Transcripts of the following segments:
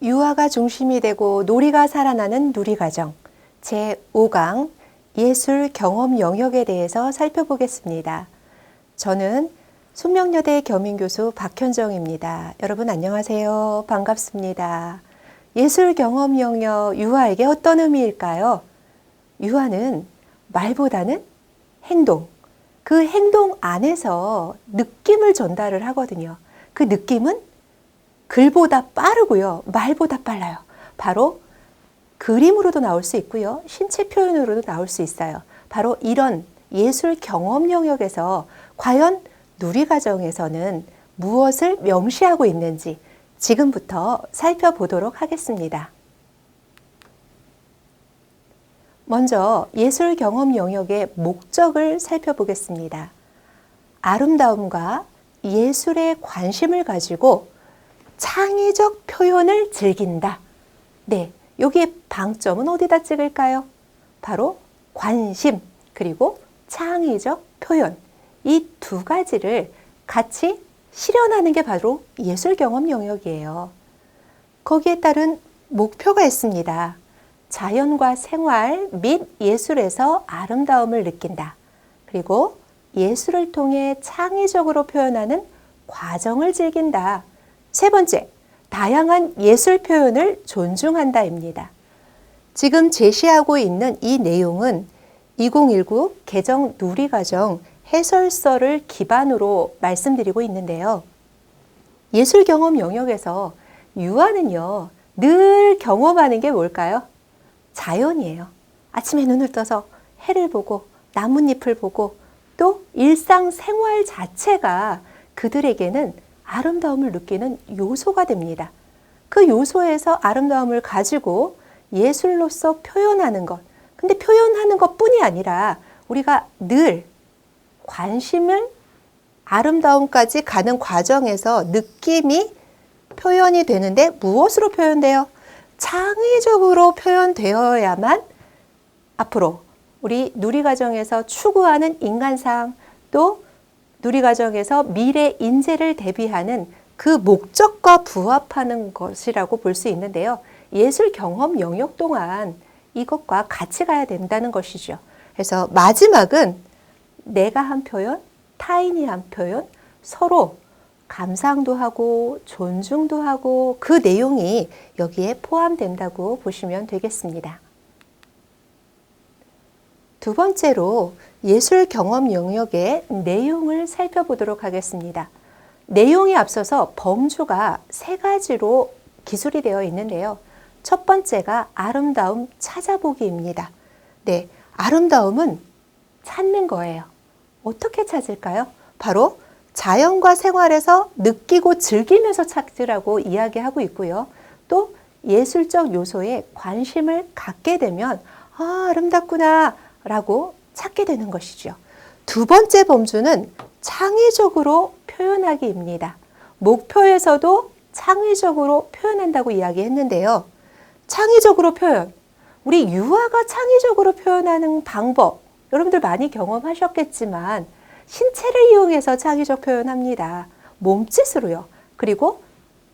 유아가 중심이 되고 놀이가 살아나는 누리과정 제5강 예술 경험 영역에 대해서 살펴보겠습니다. 저는 숙명여대 겸임교수 박현정입니다. 여러분 안녕하세요. 반갑습니다. 예술 경험 영역 유아에게 어떤 의미일까요? 유아는 말보다는 행동, 그 행동 안에서 느낌을 전달을 하거든요. 그 느낌은 글보다 빠르고요. 말보다 빨라요. 바로 그림으로도 나올 수 있고요. 신체 표현으로도 나올 수 있어요. 바로 이런 예술 경험 영역에서 과연 누리과정에서는 무엇을 명시하고 있는지 지금부터 살펴보도록 하겠습니다. 먼저 예술 경험 영역의 목적을 살펴보겠습니다. 아름다움과 예술에 관심을 가지고 창의적 표현을 즐긴다. 네, 여기에 방점은 어디다 찍을까요? 바로 관심 그리고 창의적 표현. 이 두 가지를 같이 실현하는 게 바로 예술 경험 영역이에요. 거기에 따른 목표가 있습니다. 자연과 생활 및 예술에서 아름다움을 느낀다. 그리고 예술을 통해 창의적으로 표현하는 과정을 즐긴다. 세 번째, 다양한 예술 표현을 존중한다입니다. 지금 제시하고 있는 이 내용은 2019 개정 누리과정 해설서를 기반으로 말씀드리고 있는데요. 예술 경험 영역에서 유아는요, 늘 경험하는 게 뭘까요? 자연이에요. 아침에 눈을 떠서 해를 보고 나뭇잎을 보고 또 일상생활 자체가 그들에게는 아름다움을 느끼는 요소가 됩니다. 그 요소에서 아름다움을 가지고 예술로서 표현하는 것. 근데 표현하는 것뿐이 아니라 우리가 늘 관심을 아름다움까지 가는 과정에서 느낌이 표현이 되는데 무엇으로 표현돼요? 창의적으로 표현되어야만 앞으로 우리 누리과정에서 추구하는 인간상 또 누리과정에서 미래 인재를 대비하는 그 목적과 부합하는 것이라고 볼 수 있는데요. 예술 경험 영역 동안 이것과 같이 가야 된다는 것이죠. 그래서 마지막은 내가 한 표현, 타인이 한 표현, 서로 감상도 하고 존중도 하고 그 내용이 여기에 포함된다고 보시면 되겠습니다. 두 번째로 예술 경험 영역의 내용을 살펴보도록 하겠습니다. 내용에 앞서서 범주가 세 가지로 기술이 되어 있는데요. 첫 번째가 아름다움 찾아보기입니다. 네, 아름다움은 찾는 거예요. 어떻게 찾을까요? 바로 자연과 생활에서 느끼고 즐기면서 찾으라고 이야기하고 있고요. 또 예술적 요소에 관심을 갖게 되면 아름답구나 라고 찾게 되는 것이죠. 두 번째 범주는 창의적으로 표현하기입니다. 목표에서도 창의적으로 표현한다고 이야기했는데요. 창의적으로 표현. 우리 유아가 창의적으로 표현하는 방법. 여러분들 많이 경험하셨겠지만 신체를 이용해서 창의적 표현합니다. 몸짓으로요. 그리고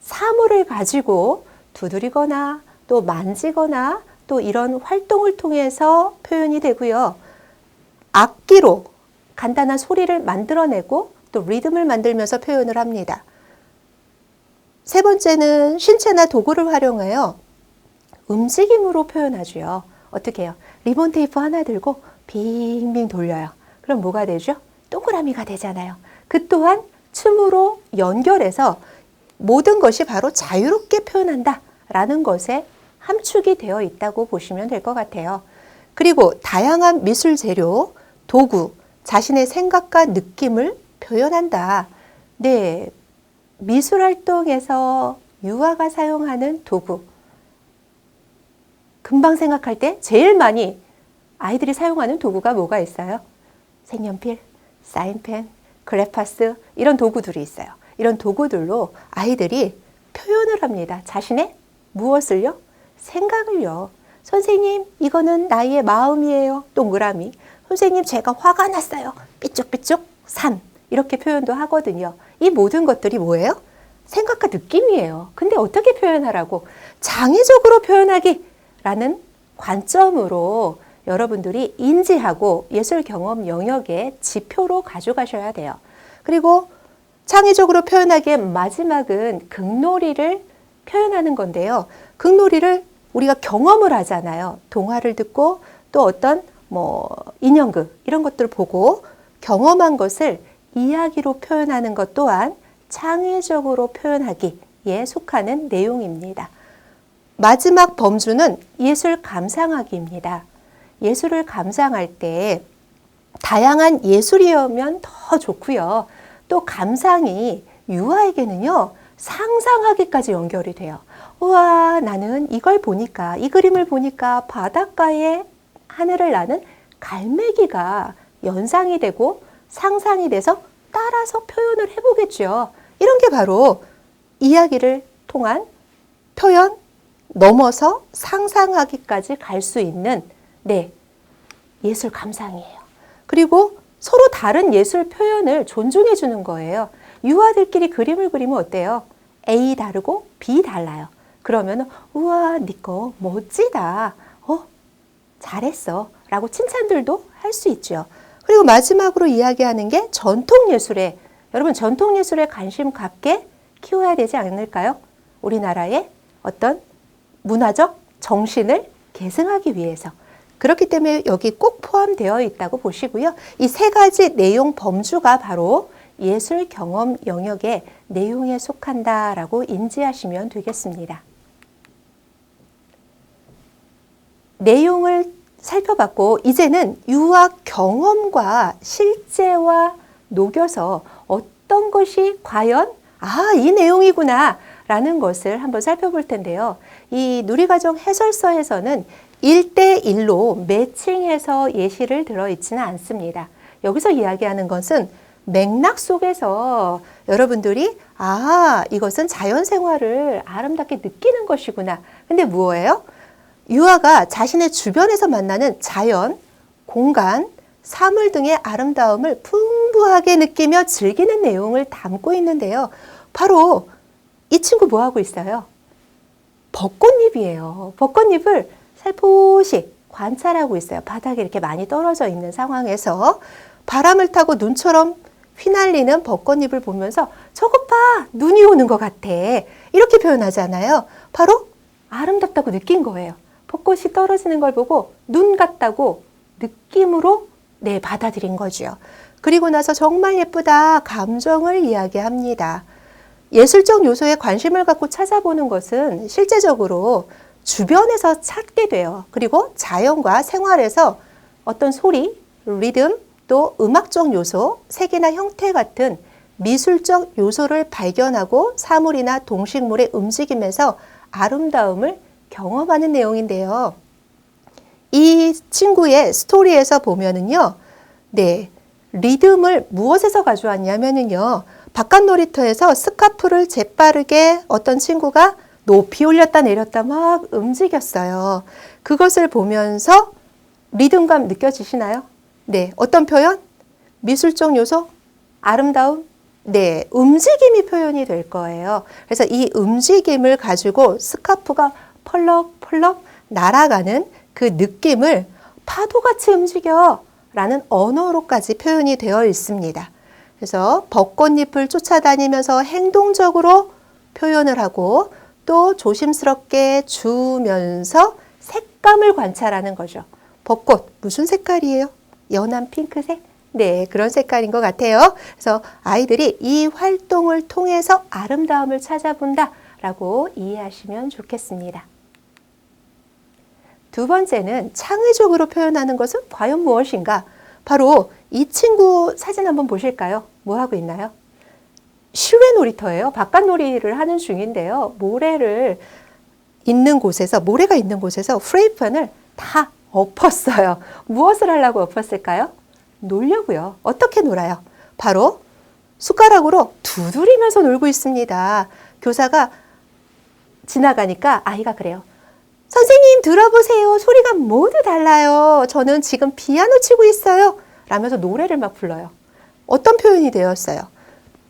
사물을 가지고 두드리거나 또 만지거나 또 이런 활동을 통해서 표현이 되고요. 악기로 간단한 소리를 만들어내고 또 리듬을 만들면서 표현을 합니다. 세 번째는 신체나 도구를 활용하여 움직임으로 표현하죠. 어떻게 해요? 리본 테이프 하나 들고 빙빙 돌려요. 그럼 뭐가 되죠? 동그라미가 되잖아요. 그 또한 춤으로 연결해서 모든 것이 바로 자유롭게 표현한다 라는 것에 함축이 되어 있다고 보시면 될 것 같아요. 그리고 다양한 미술 재료, 도구, 자신의 생각과 느낌을 표현한다. 네, 미술 활동에서 유아가 사용하는 도구. 금방 생각할 때 제일 많이 아이들이 사용하는 도구가 뭐가 있어요? 색연필, 사인펜, 그래파스 이런 도구들이 있어요. 이런 도구들로 아이들이 표현을 합니다. 자신의 무엇을요? 생각을요. 선생님, 이거는 나의 마음이에요. 동그라미. 선생님, 제가 화가 났어요. 삐쭉삐쭉 3. 이렇게 표현도 하거든요. 이 모든 것들이 뭐예요? 생각과 느낌이에요. 근데 어떻게 표현하라고? 창의적으로 표현하기라는 관점으로 여러분들이 인지하고 예술 경험 영역의 지표로 가져가셔야 돼요. 그리고 창의적으로 표현하기의 마지막은 극놀이를 표현하는 건데요. 극놀이를 우리가 경험을 하잖아요. 동화를 듣고 또 어떤 인형극 이런 것들을 보고 경험한 것을 이야기로 표현하는 것 또한 창의적으로 표현하기에 속하는 내용입니다. 마지막 범주는 예술 감상하기입니다. 예술을 감상할 때 다양한 예술이면 더 좋고요. 또 감상이 유아에게는요, 상상하기까지 연결이 돼요. 우와, 나는 이걸 보니까, 이 그림을 보니까 바닷가에 하늘을 나는 갈매기가 연상이 되고 상상이 돼서 따라서 표현을 해보겠죠. 이런 게 바로 이야기를 통한 표현 넘어서 상상하기까지 갈 수 있는 예술 감상이에요. 그리고 서로 다른 예술 표현을 존중해 주는 거예요. 유아들끼리 그림을 그리면 어때요? A 다르고 B 달라요. 그러면 우와, 네 거 멋지다. 잘했어. 라고 칭찬들도 할 수 있죠. 그리고 마지막으로 이야기하는 게 전통예술에, 여러분 전통예술에 관심 갖게 키워야 되지 않을까요? 우리나라의 어떤 문화적 정신을 계승하기 위해서. 그렇기 때문에 여기 꼭 포함되어 있다고 보시고요. 이 세 가지 내용 범주가 바로 예술 경험 영역의 내용에 속한다라고 인지하시면 되겠습니다. 내용을 살펴봤고 이제는 유학 경험과 실제와 녹여서 어떤 것이 과연 이 내용이구나 라는 것을 한번 살펴볼 텐데요. 이 누리과정 해설서에서는 1대1로 매칭해서 예시를 들어있지는 않습니다. 여기서 이야기하는 것은 맥락 속에서 여러분들이 이것은 자연생활을 아름답게 느끼는 것이구나. 근데 뭐예요? 유아가 자신의 주변에서 만나는 자연, 공간, 사물 등의 아름다움을 풍부하게 느끼며 즐기는 내용을 담고 있는데요. 바로 이 친구 뭐 하고 있어요? 벚꽃잎이에요. 벚꽃잎을 살포시 관찰하고 있어요. 바닥에 이렇게 많이 떨어져 있는 상황에서 바람을 타고 눈처럼 휘날리는 벚꽃잎을 보면서 저것 봐! 눈이 오는 것 같아. 이렇게 표현하잖아요. 바로 아름답다고 느낀 거예요. 벚꽃이 떨어지는 걸 보고 눈 같다고 느낌으로 받아들인 거죠. 그리고 나서 정말 예쁘다 감정을 이야기합니다. 예술적 요소에 관심을 갖고 찾아보는 것은 실제적으로 주변에서 찾게 돼요. 그리고 자연과 생활에서 어떤 소리, 리듬, 또 음악적 요소, 색이나 형태 같은 미술적 요소를 발견하고 사물이나 동식물의 움직임에서 아름다움을 경험하는 내용인데요. 이 친구의 스토리에서 보면은요, 리듬을 무엇에서 가져왔냐면은요, 바깥 놀이터에서 스카프를 재빠르게 어떤 친구가 높이 올렸다 내렸다 막 움직였어요. 그것을 보면서 리듬감 느껴지시나요? 어떤 표현? 미술적 요소? 아름다움? 움직임이 표현이 될 거예요. 그래서 이 움직임을 가지고 스카프가 펄럭펄럭 날아가는 그 느낌을 파도같이 움직여 라는 언어로까지 표현이 되어 있습니다. 그래서 벚꽃잎을 쫓아다니면서 행동적으로 표현을 하고 또 조심스럽게 주면서 색감을 관찰하는 거죠. 벚꽃 무슨 색깔이에요? 연한 핑크색? 그런 색깔인 것 같아요. 그래서 아이들이 이 활동을 통해서 아름다움을 찾아본다 라고 이해하시면 좋겠습니다. 두 번째는 창의적으로 표현하는 것은 과연 무엇인가? 바로 이 친구 사진 한번 보실까요? 뭐 하고 있나요? 실외 놀이터예요. 바깥 놀이를 하는 중인데요. 모래가 있는 곳에서 프라이팬을 다 엎었어요. 무엇을 하려고 엎었을까요? 놀려고요. 어떻게 놀아요? 바로 숟가락으로 두드리면서 놀고 있습니다. 교사가 지나가니까 아이가 그래요. 선생님 들어보세요. 소리가 모두 달라요. 저는 지금 피아노 치고 있어요. 라면서 노래를 막 불러요. 어떤 표현이 되었어요?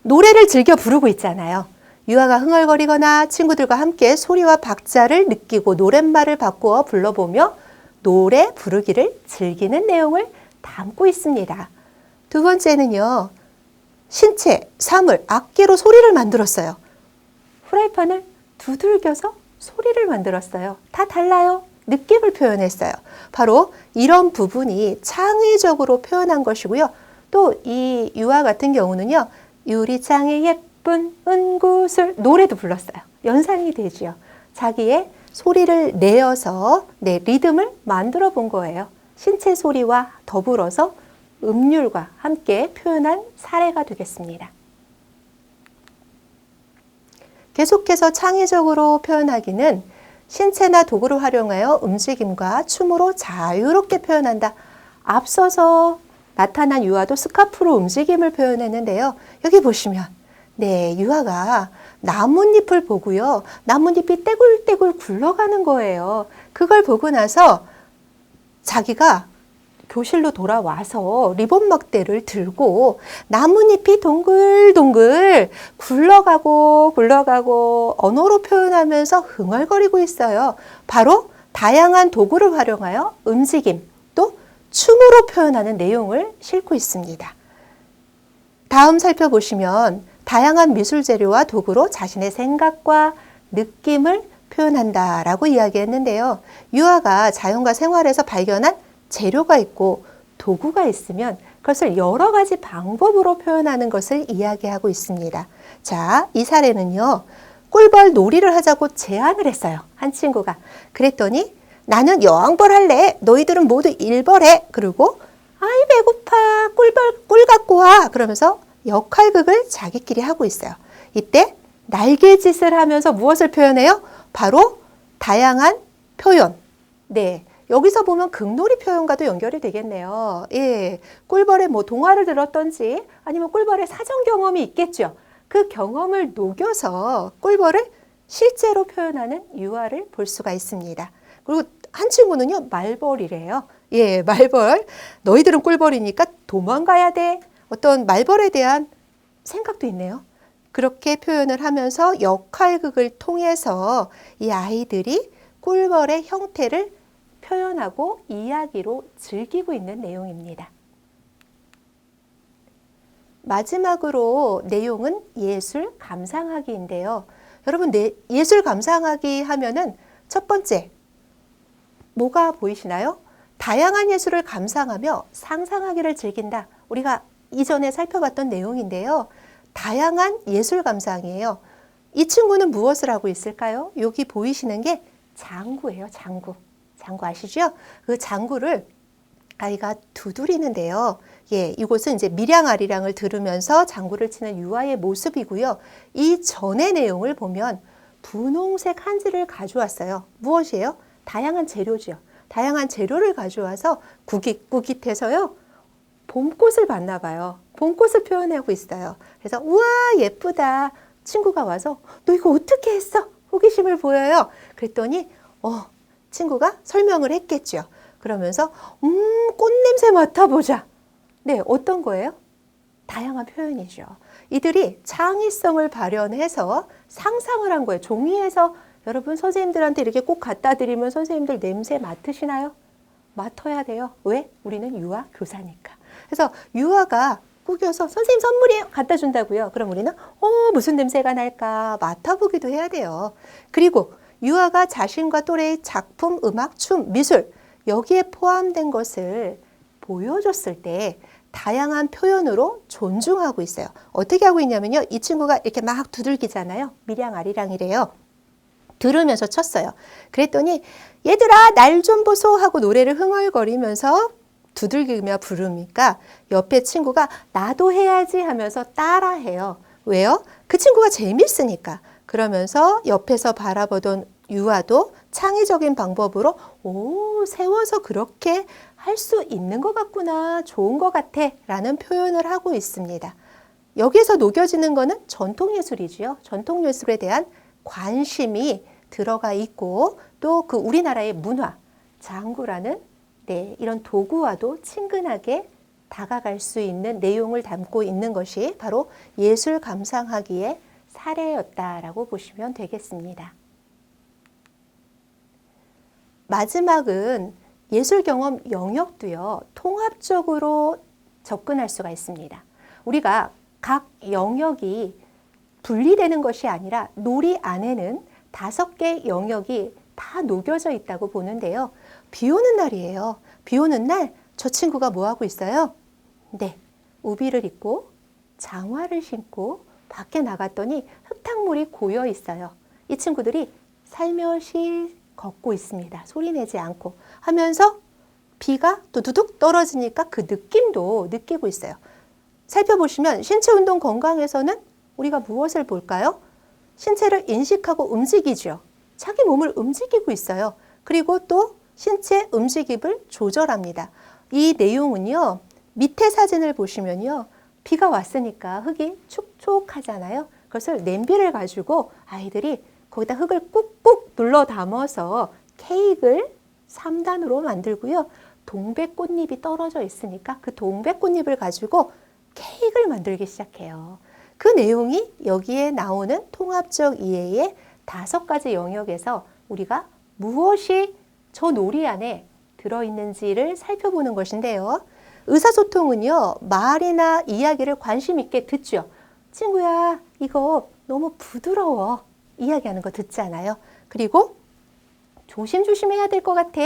노래를 즐겨 부르고 있잖아요. 유아가 흥얼거리거나 친구들과 함께 소리와 박자를 느끼고 노랫말을 바꾸어 불러보며 노래 부르기를 즐기는 내용을 담고 있습니다. 두 번째는요. 신체, 사물, 악기로 소리를 만들었어요. 후라이팬을 두들겨서 소리를 만들었어요. 다 달라요. 느낌을 표현했어요. 바로 이런 부분이 창의적으로 표현한 것이고요. 또 이 유아 같은 경우는요. 유리창에 예쁜 은구슬 노래도 불렀어요. 연상이 되지요. 자기의 소리를 내어서 리듬을 만들어 본 거예요. 신체 소리와 더불어서 음률과 함께 표현한 사례가 되겠습니다. 계속해서 창의적으로 표현하기는 신체나 도구를 활용하여 움직임과 춤으로 자유롭게 표현한다. 앞서서 나타난 유아도 스카프로 움직임을 표현했는데요. 여기 보시면 유아가 나뭇잎을 보고요. 나뭇잎이 떼굴떼굴 굴러가는 거예요. 그걸 보고 나서 자기가 교실로 돌아와서 리본 막대를 들고 나뭇잎이 동글동글 굴러가고 언어로 표현하면서 흥얼거리고 있어요. 바로 다양한 도구를 활용하여 움직임 또 춤으로 표현하는 내용을 싣고 있습니다. 다음 살펴보시면 다양한 미술 재료와 도구로 자신의 생각과 느낌을 표현한다라고 이야기했는데요. 유아가 자연과 생활에서 발견한 재료가 있고 도구가 있으면 그것을 여러 가지 방법으로 표현하는 것을 이야기하고 있습니다. 자, 이 사례는요. 꿀벌 놀이를 하자고 제안을 했어요. 한 친구가. 그랬더니 나는 여왕벌 할래. 너희들은 모두 일벌 해. 그리고 아이 배고파. 꿀 갖고 와. 그러면서 역할극을 자기끼리 하고 있어요. 이때 날개짓을 하면서 무엇을 표현해요? 바로 다양한 표현. 여기서 보면 극놀이 표현과도 연결이 되겠네요. 꿀벌의 동화를 들었던지 아니면 꿀벌의 사전 경험이 있겠죠. 그 경험을 녹여서 꿀벌을 실제로 표현하는 유아를 볼 수가 있습니다. 그리고 한 친구는요, 말벌이래요. 말벌. 너희들은 꿀벌이니까 도망가야 돼. 어떤 말벌에 대한 생각도 있네요. 그렇게 표현을 하면서 역할극을 통해서 이 아이들이 꿀벌의 형태를 표현하고 이야기로 즐기고 있는 내용입니다. 마지막으로 내용은 예술 감상하기인데요. 여러분, 예술 감상하기 하면은 첫 번째, 뭐가 보이시나요? 다양한 예술을 감상하며 상상하기를 즐긴다. 우리가 이전에 살펴봤던 내용인데요. 다양한 예술 감상이에요. 이 친구는 무엇을 하고 있을까요? 여기 보이시는 게 장구예요. 장구 아시죠? 그 장구를 아이가 두드리는데요. 이곳은 이제 밀양아리랑을 들으면서 장구를 치는 유아의 모습이고요. 이 전의 내용을 보면 분홍색 한지를 가져왔어요. 무엇이에요? 다양한 재료죠. 다양한 재료를 가져와서 구깃구깃해서요. 봄꽃을 봤나 봐요. 봄꽃을 표현하고 있어요. 그래서 우와 예쁘다. 친구가 와서 너 이거 어떻게 했어? 호기심을 보여요. 그랬더니 친구가 설명을 했겠죠. 그러면서 꽃냄새 맡아보자. 어떤 거예요? 다양한 표현이죠. 이들이 창의성을 발현해서 상상을 한 거예요. 종이에서 여러분 선생님들한테 이렇게 꼭 갖다 드리면 선생님들 냄새 맡으시나요? 맡아야 돼요. 왜? 우리는 유아 교사니까. 그래서 유아가 꾸겨서 선생님 선물이에요. 갖다 준다고요. 그럼 우리는 무슨 냄새가 날까 맡아보기도 해야 돼요. 그리고 유아가 자신과 또래의 작품, 음악, 춤, 미술 여기에 포함된 것을 보여줬을 때 다양한 표현으로 존중하고 있어요. 어떻게 하고 있냐면요. 이 친구가 이렇게 막 두들기잖아요. 밀양아리랑이래요. 들으면서 쳤어요. 그랬더니 얘들아 날 좀 보소 하고 노래를 흥얼거리면서 두들기며 부르니까 옆에 친구가 나도 해야지 하면서 따라해요. 왜요? 그 친구가 재밌으니까. 그러면서 옆에서 바라보던 유아도 창의적인 방법으로 세워서 그렇게 할 수 있는 것 같구나. 좋은 것 같아. 라는 표현을 하고 있습니다. 여기에서 녹여지는 거는 전통예술이지요. 전통예술에 대한 관심이 들어가 있고 또 그 우리나라의 문화, 장구라는 이런 도구와도 친근하게 다가갈 수 있는 내용을 담고 있는 것이 바로 예술 감상하기의 사례였다라고 보시면 되겠습니다. 마지막은 예술 경험 영역도요, 통합적으로 접근할 수가 있습니다. 우리가 각 영역이 분리되는 것이 아니라 놀이 안에는 5개 영역이 다 녹여져 있다고 보는데요. 비 오는 날이에요. 비 오는 날 저 친구가 뭐 하고 있어요? 네, 우비를 입고 장화를 신고 밖에 나갔더니 흙탕물이 고여 있어요. 이 친구들이 살며시 걷고 있습니다. 소리 내지 않고 하면서 비가 또 두둑 떨어지니까 그 느낌도 느끼고 있어요. 살펴보시면 신체 운동 건강에서는 우리가 무엇을 볼까요? 신체를 인식하고 움직이죠. 자기 몸을 움직이고 있어요. 그리고 또 신체 움직임을 조절합니다. 이 내용은요, 밑에 사진을 보시면요, 비가 왔으니까 흙이 촉촉하잖아요. 그것을 냄비를 가지고 아이들이 거기다 흙을 꾹꾹 눌러 담아서 케이크를 3단으로 만들고요. 동백꽃잎이 떨어져 있으니까 그 동백꽃잎을 가지고 케이크를 만들기 시작해요. 그 내용이 여기에 나오는 통합적 이해의 5가지 영역에서 우리가 무엇이 저 놀이 안에 들어있는지를 살펴보는 것인데요. 의사소통은요, 말이나 이야기를 관심 있게 듣죠. 친구야, 이거 너무 부드러워. 이야기하는 거 듣잖아요. 그리고 조심조심해야 될 것 같아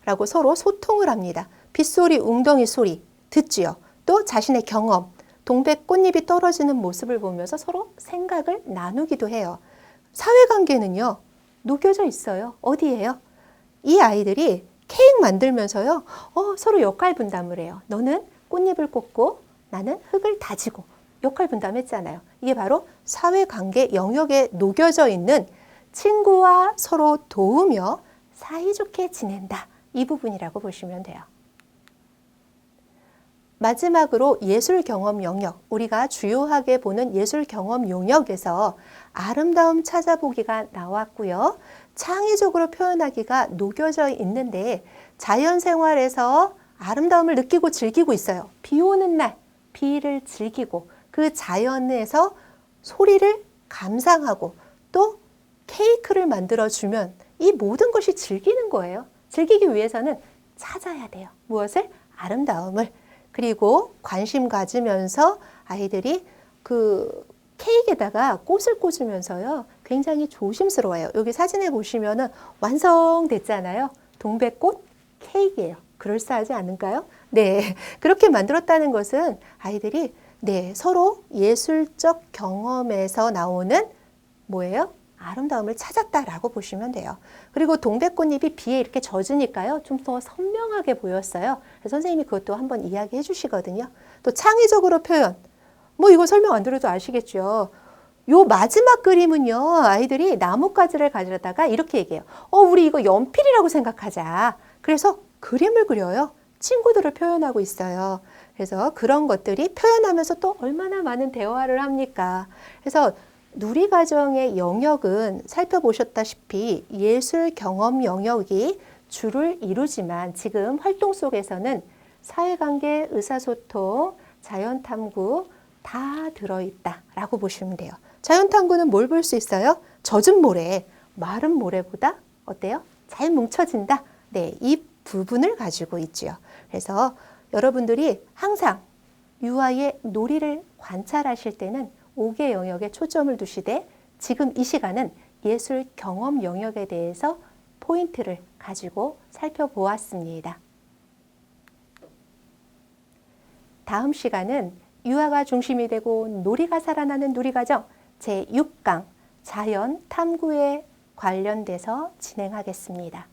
라고 서로 소통을 합니다. 빗소리, 웅덩이 소리 듣지요. 또 자신의 경험, 동백꽃잎이 떨어지는 모습을 보면서 서로 생각을 나누기도 해요. 사회관계는요, 녹여져 있어요. 어디예요? 이 아이들이 케이크 만들면서요, 서로 역할 분담을 해요. 너는 꽃잎을 꽂고 나는 흙을 다지고 역할 분담했잖아요. 이게 바로 사회관계 영역에 녹여져 있는 친구와 서로 도우며 사이좋게 지낸다. 이 부분이라고 보시면 돼요. 마지막으로 예술 경험 영역, 우리가 주요하게 보는 예술 경험 영역에서 아름다움 찾아보기가 나왔고요. 창의적으로 표현하기가 녹여져 있는데 자연생활에서 아름다움을 느끼고 즐기고 있어요. 비 오는 날, 비를 즐기고 그 자연에서 소리를 감상하고 또 케이크를 만들어주면 이 모든 것이 즐기는 거예요. 즐기기 위해서는 찾아야 돼요. 무엇을? 아름다움을. 그리고 관심 가지면서 아이들이 그 케이크에다가 꽃을 꽂으면서요, 굉장히 조심스러워요. 여기 사진에 보시면은 완성됐잖아요. 동백꽃 케이크예요. 그럴싸하지 않은가요? 네, 그렇게 만들었다는 것은 아이들이 서로 예술적 경험에서 나오는 뭐예요? 아름다움을 찾았다라고 보시면 돼요. 그리고 동백꽃잎이 비에 이렇게 젖으니까요, 좀 더 선명하게 보였어요. 그래서 선생님이 그것도 한번 이야기해 주시거든요. 또 창의적으로 표현. 뭐 이거 설명 안 드려도 아시겠죠. 요 마지막 그림은요, 아이들이 나뭇가지를 가져다가 이렇게 얘기해요. 우리 이거 연필이라고 생각하자. 그래서 그림을 그려요. 친구들을 표현하고 있어요. 그래서 그런 것들이 표현하면서 또 얼마나 많은 대화를 합니까? 그래서 누리과정의 영역은 살펴보셨다시피 예술 경험 영역이 주를 이루지만 지금 활동 속에서는 사회관계, 의사소통, 자연탐구 다 들어있다라고 보시면 돼요. 자연탐구는 뭘 볼 수 있어요? 젖은 모래, 마른 모래보다 어때요? 잘 뭉쳐진다. 네, 이 부분을 가지고 있지요. 그래서 여러분들이 항상 유아의 놀이를 관찰하실 때는 5개 영역에 초점을 두시되 지금 이 시간은 예술 경험 영역에 대해서 포인트를 가지고 살펴보았습니다. 다음 시간은 유아가 중심이 되고 놀이가 살아나는 누리과정 제6강 자연 탐구에 관련돼서 진행하겠습니다.